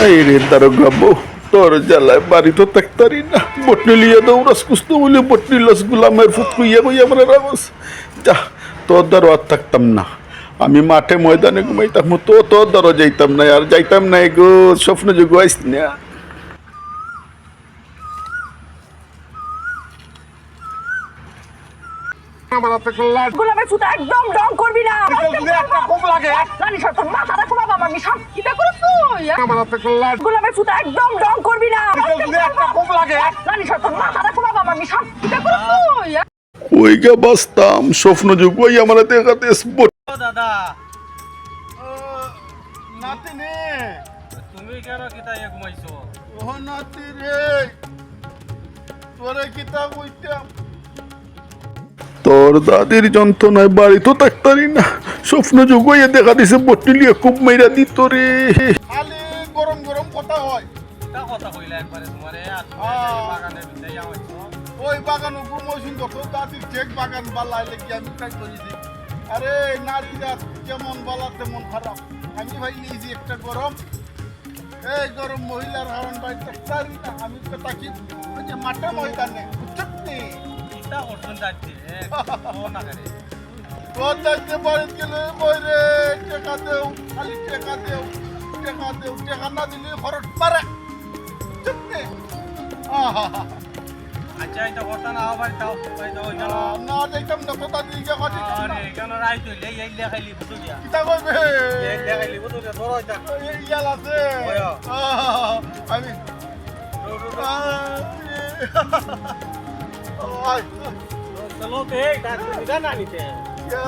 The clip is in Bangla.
এই রে দারোগা বউ, তোর জ্বালায় বাড়ি তো থাকতারি না। বটনি লিয়ে দৌড়াস কুস্তো বলে বটনি লস গুলামের ফুট কুইয়া কইয়া আমরা রাগস। যা, তোর দ্বারও আর থাকতাম না। আমি মাঠে ময়দানে ঘুমাইতাম, তো তোর দ্বারও যাইতাম না, আর যাইতাম না গো। স্বপ্ন যোগ আইস না। গোলামের ফুটা একদম ডং করবি না। রানী সরকার মাথাটা ঘুমাবো আমার মিশন কিটা করছ তুই? গোলামের ফুটা একদম ডং করবি না। রানী সরকার মাথাটা ঘুমাবো আমার মিশন কিটা করছ তুই? ওই গা বাঁচতাম, স্বপ্ন যোগ ওই আমার দেখাতে ও দাদা, নাতি নে, তুমি কেন কিতাইয়া ঘুমাইছো? ও নাতি রে, তোরে কিতা কইতাম। তোর দাদির যন্ত্রণায় বাড়ি তো থাকতারি না। স্বপ্ন যোগ হইয়া দেখা দিছে বটনি লিয়ে খুব মাইরা দিত রে। খালি গরম গরম কথা হয়। তা কথা কইলা একবারে তোমারে, আর তুমি এই বাগানের ভিতরে যাওয়াইছো। ওই বাগান ঘুমোইছিন তো, তোর দাদির চেক বাগান বালাইলে কি আমি কাজ করেছি? আরে নারীরা যেমন বালা তেমন খারাপ। আমি ভাই নিয়েছি একটা গরম, এই গরম মহিলার হারণ বাড়ি থাকতারি না। আমি তো তাকি ওই যে মাঠে ময়দানে বুঝছত নি? চিন্তা করছুন যাচ্ছে, ও না করে। তোর যাইতে বাড়িতে গেলে বইরে টেকা দেও, খালি টেকা দেও, টেকা দেও, টেকা না দিলে খরচ মারে। বুঝছত নি? আচ্ছা, এটা কথা না আবার তাও পাইতো কেন? না যাইতাম না, কোথা দিকে কথা আরে কেন রাইত হইলে এই দেখাইলি বুঝু দিয়া, কিতা কইবে? এই দেখাইলি বুঝু দিয়া ধরো এটা। ইয়াল আছে। ওয়া। আমি আই চলো তে, এটা তুমি জানা নিতে। ইয়া